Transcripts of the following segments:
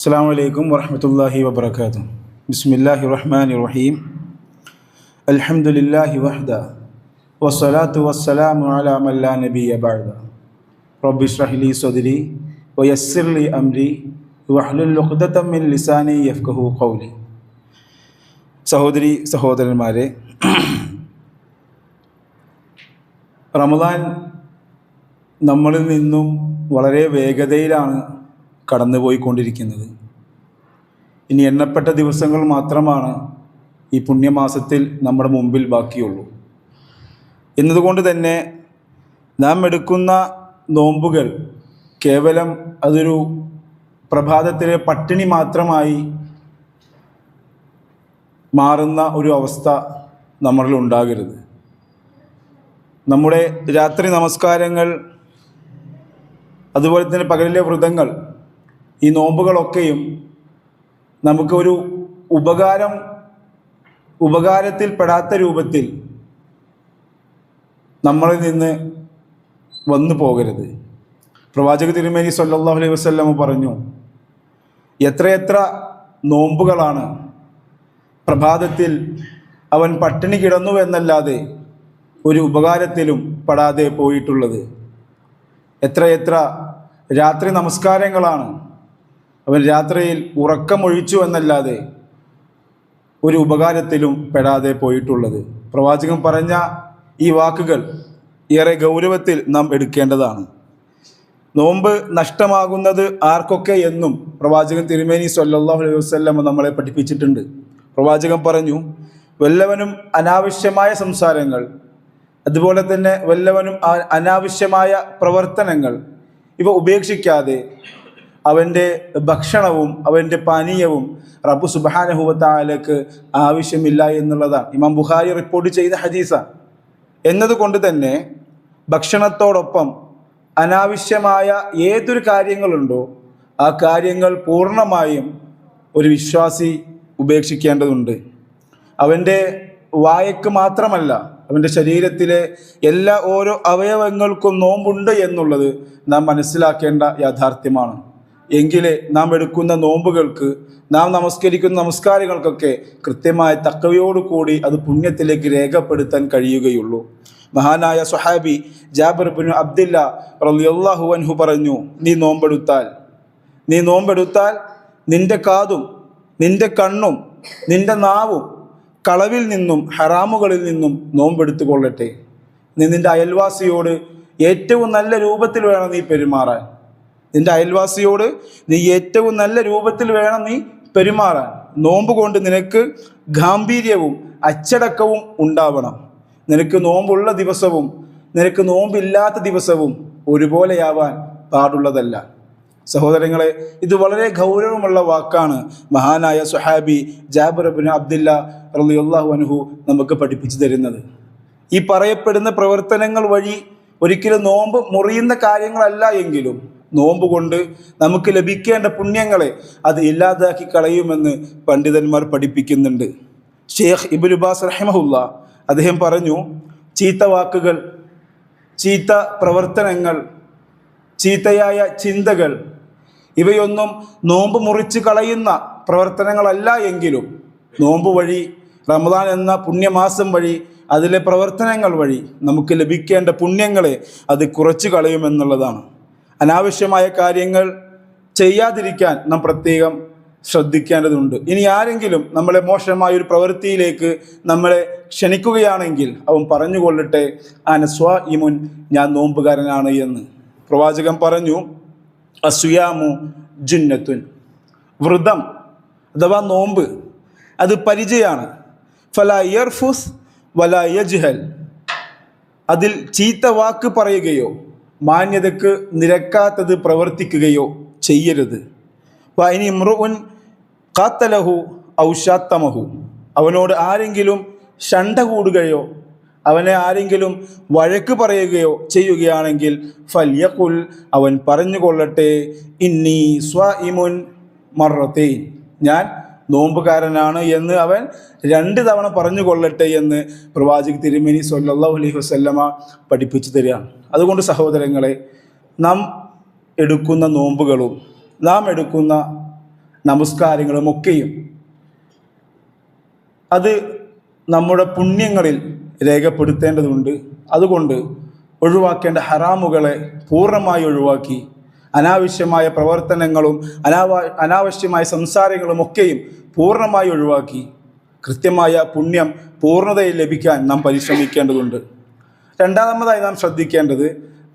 അസ്സലാമു അലൈക്കും വറഹ്മത്തുള്ളാഹി വബറകാതുഹു. ബിസ്മില്ലാഹിർ റഹ്മാനിർ റഹീം. അൽഹംദുലില്ലാഹി വഹ്ദ വസ്സലാത്തു വസ്സലാമു അലാ മൻ ലാ നബിയ്യ ബഅദ. റബ്ബി ഇശ്റഹ് ലി സദ്രി വയസ്സിർ ലി അംരി വഹ്ലുൽ ഉഖ്ദതം മിൻ ലിസാനി യഫ്ഖഹു ഖൗലി. സഹോദരന്മാരെ, റമദാൻ നമ്മളിൽ നിന്നും വളരെ വേഗതയിലാണ് കടന്നുപോയിക്കൊണ്ടിരിക്കുന്നത്. ഇനി എണ്ണപ്പെട്ട ദിവസങ്ങൾ മാത്രമാണ് ഈ പുണ്യമാസത്തിൽ നമ്മുടെ മുമ്പിൽ ബാക്കിയുള്ളൂ. എന്നതുകൊണ്ട് തന്നെ നാം എടുക്കുന്ന നോമ്പുകൾ കേവലം അതൊരു പ്രഭാതത്തിലെ പട്ടിണി മാത്രമായി മാറുന്ന ഒരു അവസ്ഥ നമ്മളിൽ ഉണ്ടാകരുത്. നമ്മുടെ രാത്രി നമസ്കാരങ്ങൾ, അതുപോലെ തന്നെ പകലിലെ വ്രതങ്ങൾ, ഈ നോമ്പുകളൊക്കെയും നമുക്ക് ഒരു ഉപകാരത്തിൽ പെടാത്ത രൂപത്തിൽ നമ്മളിൽ നിന്ന് വന്നു പോകരുത്. പ്രവാചക തിരുമേനി സല്ലല്ലാഹു അലൈഹി വസല്ലം പറഞ്ഞു, എത്രയെത്ര നോമ്പുകളാണ് പ്രഭാതത്തിൽ അവൻ പട്ടിണി കിടന്നു എന്നല്ലാതെ ഒരു ഉപകാരത്തിലും പെടാതെ പോയിട്ടുള്ളത്. എത്രയെത്ര രാത്രി നമസ്കാരങ്ങളാണ് അവൻ രാത്രിയിൽ ഉറക്കമൊഴിച്ചു എന്നല്ലാതെ ഒരു ഉപകാരത്തിലും പെടാതെ പോയിട്ടുള്ളത്. പ്രവാചകൻ പറഞ്ഞ ഈ വാക്കുകൾ ഏറെ ഗൗരവത്തിൽ നാം എടുക്കേണ്ടതാണ്. നോമ്പ് നഷ്ടമാകുന്നത് ആർക്കൊക്കെ എന്നും പ്രവാചകൻ തിരുമേനി സല്ലല്ലാഹു അലൈഹി വസല്ലം നമ്മളെ പഠിപ്പിച്ചിട്ടുണ്ട്. പ്രവാചകൻ പറഞ്ഞു, വല്ലവനും അനാവശ്യമായ സംസാരങ്ങൾ, അതുപോലെ തന്നെ വല്ലവനും അനാവശ്യമായ പ്രവർത്തനങ്ങൾ ഇവ ഉപേക്ഷിക്കാതെ അവൻ്റെ ഭക്ഷണവും അവൻ്റെ പാനീയവും റബ്ബ് സുബ്ഹാനഹു വ തആലക്ക് ആവശ്യമില്ല എന്നുള്ളതാണ് ഇമാം ബുഖാരി റിപ്പോർട്ട് ചെയ്ത ഹദീസാണ്. എന്നതുകൊണ്ട് തന്നെ ഭക്ഷണത്തോടൊപ്പം അനാവശ്യമായ ഏതൊരു കാര്യങ്ങളുണ്ടോ ആ കാര്യങ്ങൾ പൂർണ്ണമായും ഒരു വിശ്വാസി ഉപേക്ഷിക്കേണ്ടതുണ്ട്. അവൻ്റെ വായക്ക് മാത്രമല്ല, അവൻ്റെ ശരീരത്തിലെ ഓരോ അവയവങ്ങൾക്കും നോമ്പുണ്ട് എന്നുള്ളത് നാം മനസ്സിലാക്കേണ്ട യാഥാർത്ഥ്യമാണ്. എങ്കിലേ നാം എടുക്കുന്ന നോമ്പുകൾക്ക്, നാം നമസ്കരിക്കുന്ന നമസ്കാരങ്ങൾക്കൊക്കെ കൃത്യമായ തഖ്വയോടുകൂടി അത് പുണ്യത്തിലേക്ക് രേഖപ്പെടുത്താൻ കഴിയുകയുള്ളൂ. മഹാനായ സ്വഹാബി ജാബിർ ഇബ്നു അബ്ദില്ല റളിയല്ലാഹു അൻഹു പറഞ്ഞു, നീ നോമ്പെടുത്താൽ നിന്റെ കാതും നിന്റെ കണ്ണും നിന്റെ നാവും കളവിൽ നിന്നും ഹറാമുകളിൽ നിന്നും നോമ്പെടുത്തു കൊള്ളട്ടെ. നീ നിന്റെ അയൽവാസിയോട് ഏറ്റവും നല്ല രൂപത്തിൽ വേണം നീ പെരുമാറാൻ. ഏറ്റവും നല്ല രൂപത്തിൽ വേണം നീ പെരുമാറാൻ. നോമ്പ് കൊണ്ട് നിനക്ക് ഗാംഭീര്യവും അച്ചടക്കവും ഉണ്ടാവണം. നിനക്ക് നോമ്പുള്ള ദിവസവും നിനക്ക് നോമ്പില്ലാത്ത ദിവസവും ഒരുപോലെയാവാൻ പാടുള്ളതല്ല. സഹോദരങ്ങളെ, ഇത് വളരെ ഗൗരവമുള്ള വാക്കാണ് മഹാനായ സ്വഹാബി ജാബിർ ഇബ്നു അബ്ദില്ല റളിയല്ലാഹു അൻഹു നമുക്ക് പഠിപ്പിച്ചു തരുന്നത്. ഈ പറയപ്പെടുന്ന പ്രവർത്തനങ്ങൾ വഴി ഒരിക്കലും നോമ്പ് മുറിയുന്ന കാര്യങ്ങളല്ല എങ്കിലും നോമ്പ് കൊണ്ട് നമുക്ക് ലഭിക്കേണ്ട പുണ്യങ്ങളെ അത് ഇല്ലാതാക്കി കളയുമെന്ന് പണ്ഡിതന്മാർ പഠിപ്പിക്കുന്നുണ്ട്. ഷെയ്ഖ് ഇബ്നു ബാസ് റഹിമഹുല്ലാ അദ്ദേഹം പറഞ്ഞു, ചീത്ത വാക്കുകൾ, ചീത്ത പ്രവർത്തനങ്ങൾ, ചീത്തയായ ചിന്തകൾ ഇവയൊന്നും നോമ്പ് മുറിച്ച് കളയുന്ന പ്രവർത്തനങ്ങളല്ല എങ്കിലും നോമ്പ് വഴി, റമദാൻ എന്ന പുണ്യമാസം വഴി, അതിലെ പ്രവർത്തനങ്ങൾ വഴി നമുക്ക് ലഭിക്കേണ്ട പുണ്യങ്ങളെ അത് കുറച്ച് കളയുമെന്നുള്ളതാണ്. അനാവശ്യമായ കാര്യങ്ങൾ ചെയ്യാതിരിക്കാൻ നാം പ്രത്യേകം ശ്രദ്ധിക്കേണ്ടതുണ്ട്. ഇനി ആരെങ്കിലും നമ്മളെ മോശമായൊരു പ്രവൃത്തിയിലേക്ക് നമ്മളെ ക്ഷണിക്കുകയാണെങ്കിൽ അവൻ പറഞ്ഞുകൊള്ളട്ടെ, അന സ്വാഇമുൻ, ഞാൻ നോമ്പുകാരനാണ് എന്ന്. പ്രവാചകൻ പറഞ്ഞു, അസ്വിയാമു ജുന്നത്തുൻ, വ്രതം അഥവാ നോമ്പ് അത് പരിചയാണ്. ഫലാ യർഫുസ് വലാ യജ്ഹൽ, അതിൽ ചീത്ത വാക്ക് പറയുകയോ മാന്യതക്ക് നിരക്കാത്തത് പ്രവർത്തിക്കുകയോ ചെയ്യരുത്. വഇനി ഇംറുഉൻ ഖാത്തലഹു ഔ ശാത്തമഹു, അവനോട് ആരെങ്കിലും ശണ്ട കൂടുകയോ അവനെ ആരെങ്കിലും വഴക്ക് പറയുകയോ ചെയ്യുകയാണെങ്കിൽ ഫൽയഖുൽ, അവൻ പറഞ്ഞുകൊള്ളട്ടെ, ഇന്നി സ്വാഇമുൻ മർറതൈൻ, ഞാൻ നോമ്പുകാരനാണ് എന്ന് അവൻ 2 തവണ പറഞ്ഞുകൊള്ളട്ടെ എന്ന് പ്രവാചക തിരുമേനി സല്ലല്ലാഹു അലൈഹി വസല്ലമ പഠിപ്പിച്ചു തരികയാണ്. അതുകൊണ്ട് സഹോദരങ്ങളെ, നാം എടുക്കുന്ന നോമ്പുകളും നാം എടുക്കുന്ന നമസ്കാരങ്ങളും ഒക്കെയും അത് നമ്മുടെ പുണ്യങ്ങളിൽ രേഖപ്പെടുത്തേണ്ടതുണ്ട്. അതുകൊണ്ട് ഒഴിവാക്കേണ്ട ഹറാമുകളെ പൂർണ്ണമായി ഒഴിവാക്കി അനാവശ്യമായ പ്രവർത്തനങ്ങളും അനാവശ്യമായ സംസാരങ്ങളും ഒക്കെയും പൂർണ്ണമായി ഒഴിവാക്കി കൃത്യമായ പുണ്യം പൂർണ്ണതയിൽ ലഭിക്കാൻ നാം പരിശ്രമിക്കേണ്ടതുണ്ട്. രണ്ടാമതായി നാം ശ്രദ്ധിക്കേണ്ടത്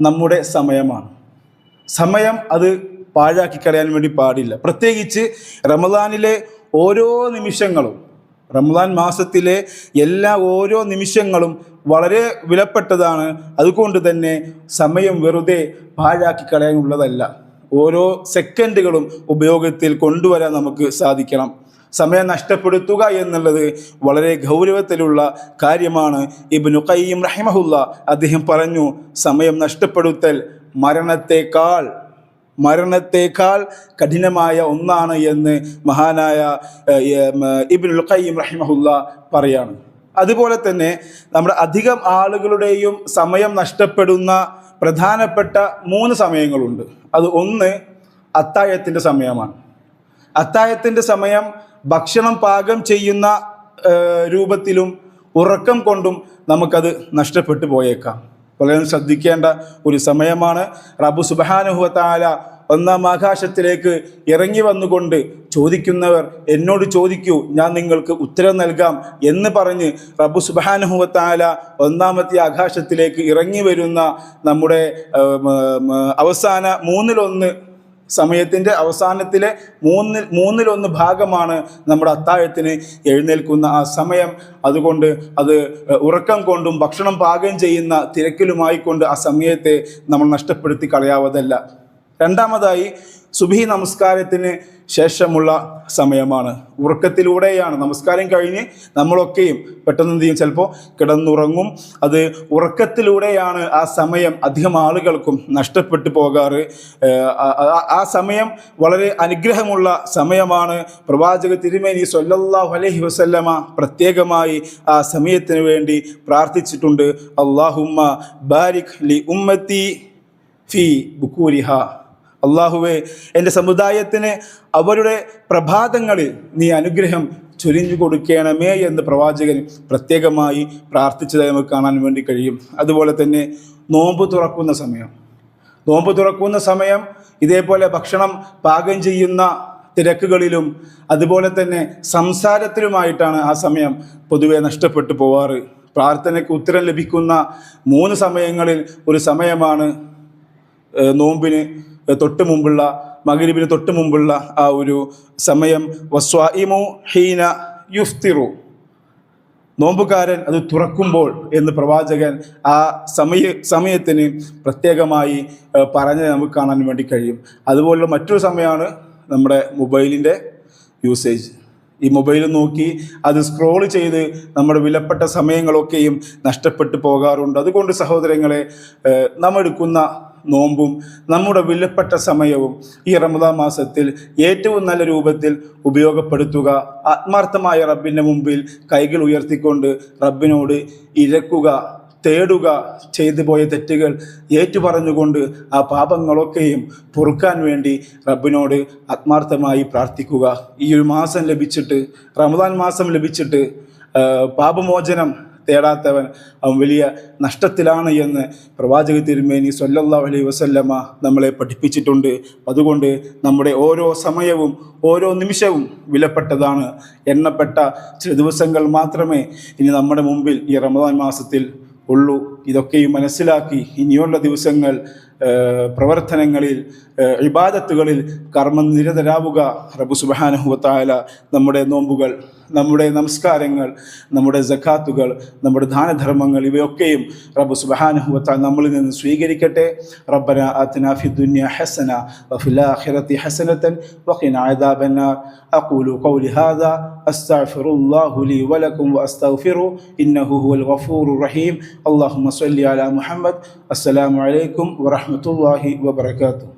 നമ്മുടെ സമയമാണ്. സമയം അത് പാഴാക്കി കളയാൻ വേണ്ടി പാടില്ല. പ്രത്യേകിച്ച് റമദാനിലെ ഓരോ നിമിഷങ്ങളും, റമദാൻ മാസത്തിലെ ഓരോ നിമിഷങ്ങളും വളരെ വിലപ്പെട്ടതാണ്. അതുകൊണ്ട് തന്നെ സമയം വെറുതെ പാഴാക്കി കളയാനുള്ളതല്ല. ഓരോ സെക്കൻഡുകളും ഉപയോഗത്തിൽ കൊണ്ടുവരാൻ നമുക്ക് സാധിക്കണം. സമയം നഷ്ടപ്പെടുത്തുക എന്നുള്ളത് വളരെ ഗൗരവത്തിലുള്ള കാര്യമാണ്. ഇബ്നു ഖയ്യിം റഹിമഹുല്ല അദ്ദേഹം പറഞ്ഞു, സമയം നഷ്ടപ്പെടുത്തൽ മരണത്തേക്കാൾ കഠിനമായ ഒന്നാണ് എന്ന് മഹാനായ ഇബ്നുൽ ഖയ്യിം റഹിമഹുല്ല പറയാണ്. അതുപോലെ തന്നെ നമ്മുടെ അധികം ആളുകളുടെയും സമയം നഷ്ടപ്പെടുന്ന പ്രധാനപ്പെട്ട 3 സമയങ്ങളുണ്ട്. അത് ഒന്ന് അത്താഴത്തിൻ്റെ സമയമാണ്. അത്താഴത്തിൻ്റെ സമയം ഭക്ഷണം പാകം ചെയ്യുന്ന രൂപത്തിലും ഉറക്കം കൊണ്ടും നമുക്കത് നഷ്ടപ്പെട്ടു പോയേക്കാം. വളരെ ശ്രദ്ധിക്കേണ്ട ഒരു സമയമാണ്. റബ്ബ് സുബ്ഹാനഹു വ തആല 1-ാം ആകാശത്തിലേക്ക് ഇറങ്ങി വന്നുകൊണ്ട് ചോദിക്കുന്നവർ എന്നോട് ചോദിക്കൂ, ഞാൻ നിങ്ങൾക്ക് ഉത്തരം നൽകാം എന്ന് പറഞ്ഞ് റബ്ബ് സുബ്ഹാനഹു വ തആല 1-ാമത്തെ ആകാശത്തിലേക്ക് ഇറങ്ങി വരുന്ന നമ്മുടെ അവസാന 1/3 സമയത്തിൻ്റെ അവസാനത്തിലെ 1/3 ഭാഗമാണ് നമ്മുടെ അത്താഴത്തിന് എഴുന്നേൽക്കുന്ന ആ സമയം. അതുകൊണ്ട് അത് ഉറക്കം കൊണ്ടും ഭക്ഷണം പാകം ചെയ്യുന്ന തിരക്കിലുമായിക്കൊണ്ട് ആ സമയത്തെ നമ്മൾ നഷ്ടപ്പെടുത്തി കളയാവതല്ല. രണ്ടാമതായി സുബ്ഹി നമസ്കാരത്തിന് ശേഷമുള്ള സമയമാണ്. ഉറക്കത്തിലൂടെയാണ്, നമസ്കാരം കഴിഞ്ഞ് നമ്മളൊക്കെയും പെട്ടെന്ന് എന്ത് ചെയ്യും, ചിലപ്പോൾ കിടന്നുറങ്ങും. അത് ഉറക്കത്തിലൂടെയാണ് ആ സമയം അധികം ആളുകൾക്കും നഷ്ടപ്പെട്ടു പോകാറ്. ആ സമയം വളരെ അനുഗ്രഹമുള്ള സമയമാണ്. പ്രവാചക തിരുമേനി സ്വല്ലല്ലാഹു അലൈഹി വസല്ലമ പ്രത്യേകമായി ആ സമയത്തിന് വേണ്ടി പ്രാർത്ഥിച്ചിട്ടുണ്ട്. അല്ലാഹുമ്മ ബാരിക് ലി ഉമ്മത്തി ഫീ ബുക്കൂരിഹ. അള്ളാഹുവേ, എൻ്റെ സമുദായത്തിന് അവരുടെ പ്രഭാതങ്ങളിൽ നീ അനുഗ്രഹം ചൊരിഞ്ഞു കൊടുക്കണമേ എന്ന് പ്രവാചകൻ പ്രത്യേകമായി പ്രാർത്ഥിച്ചതായി നമുക്ക് കാണാൻ വേണ്ടി കഴിയും. അതുപോലെ തന്നെ നോമ്പ് തുറക്കുന്ന സമയം ഇതേപോലെ ഭക്ഷണം പാകം ചെയ്യുന്ന തിരക്കുകളിലും അതുപോലെ തന്നെ സംസാരത്തിലുമായിട്ടാണ് ആ സമയം പൊതുവെ നഷ്ടപ്പെട്ടു പോവാറ്. പ്രാർത്ഥനയ്ക്ക് ഉത്തരം ലഭിക്കുന്ന 3 സമയങ്ങളിൽ ഒരു സമയമാണ് നോമ്പിന് തൊട്ട് മുമ്പുള്ള, മഗ്‌രിബിന് തൊട്ട് മുമ്പുള്ള ആ ഒരു സമയം. വസ്വാഇമു ഹീന യുഫ്തിറു, നോമ്പുകാരൻ അത് തുറക്കുമ്പോൾ എന്ന് പ്രവാചകൻ ആ സമയത്തിന് പ്രത്യേകമായി പറഞ്ഞ് നമുക്ക് കാണാൻ വേണ്ടി കഴിയും. അതുപോലെ മറ്റൊരു സമയമാണ് നമ്മുടെ മൊബൈലിൻ്റെ യൂസേജ്. ഈ മൊബൈൽ നോക്കി അത് സ്ക്രോൾ ചെയ്ത് നമ്മുടെ വിലപ്പെട്ട സമയങ്ങളൊക്കെയും നഷ്ടപ്പെട്ടു പോകാറുണ്ട്. അതുകൊണ്ട് സഹോദരങ്ങളെ, നാം എടുക്കുന്ന നോമ്പും നമ്മുടെ വിലപ്പെട്ട സമയവും ഈ റമദാൻ മാസത്തിൽ ഏറ്റവും നല്ല രൂപത്തിൽ ഉപയോഗപ്പെടുത്തുക. ആത്മാർത്ഥമായ റബ്ബിൻ്റെ മുമ്പിൽ കൈകൾ ഉയർത്തിക്കൊണ്ട് റബ്ബിനോട് ഇരക്കുക, തേടുക, ചെയ്തു പോയ തെറ്റുകൾ ഏറ്റുപറഞ്ഞുകൊണ്ട് ആ പാപങ്ങളൊക്കെയും പൊറുക്കാൻ വേണ്ടി റബ്ബിനോട് ആത്മാർത്ഥമായി പ്രാർത്ഥിക്കുക. ഈ ഒരു മാസം ലഭിച്ചിട്ട്, റമദാൻ മാസം ലഭിച്ചിട്ട് പാപമോചനം തേടാത്തവൻ അവൻ വലിയ നഷ്ടത്തിലാണ് എന്ന് പ്രവാചക തിരുമേനി സ്വല്ലല്ലാഹു അലൈഹി വസല്ലമ നമ്മളെ പഠിപ്പിച്ചിട്ടുണ്ട്. അതുകൊണ്ട് നമ്മുടെ ഓരോ സമയവും ഓരോ നിമിഷവും വിലപ്പെട്ടതാണ്. എണ്ണപ്പെട്ട ചില ദിവസങ്ങൾ മാത്രമേ ഇനി നമ്മുടെ മുമ്പിൽ ഈ റമദാൻ മാസത്തിൽ ഉള്ളൂ. ഇതൊക്കെയും മനസ്സിലാക്കി ഇനിയുള്ള ദിവസങ്ങൾ പ്രവർത്തനങ്ങളിൽ, ഇബാദത്തുകളിൽ കർമ്മനിരതരാവുക. റബ്ബ് സുബ്ഹാനഹു വ തആല നമ്മുടെ നോമ്പുകൾ, നമ്മുടെ നമസ്കാരങ്ങൾ, നമ്മുടെ സക്കാത്തുകൾ, നമ്മുടെ ദാനധർമ്മങ്ങൾ ഇവയൊക്കെയും റബ്ബ് സുബ്ഹാനഹു വ തആല നമ്മളിൽ നിന്ന് സ്വീകരിക്കട്ടെ. റബ്ബന ആതിനാ ഫിദ്ദുനിയ ഹസന വഫിൽ ആഖിറതി ഹസനതൻ വഖിനാ അദാബന്നാർ. അഖൂലു ഖൗലി ഹാദാ അസ്തഗ്ഫിറുല്ലാഹു ലി വലക്കും വഅസ്തഗ്ഫിറു ഇന്നഹു ഹുവൽ ഗഫൂറുർ റഹീം. അല്ലാഹുമ്മ സ്വല്ലി അലാ മുഹമ്മദ്. അസ്സലാമു അലൈക്കും വറഹ്മത്തുള്ളാഹി വബറകാതുഹു.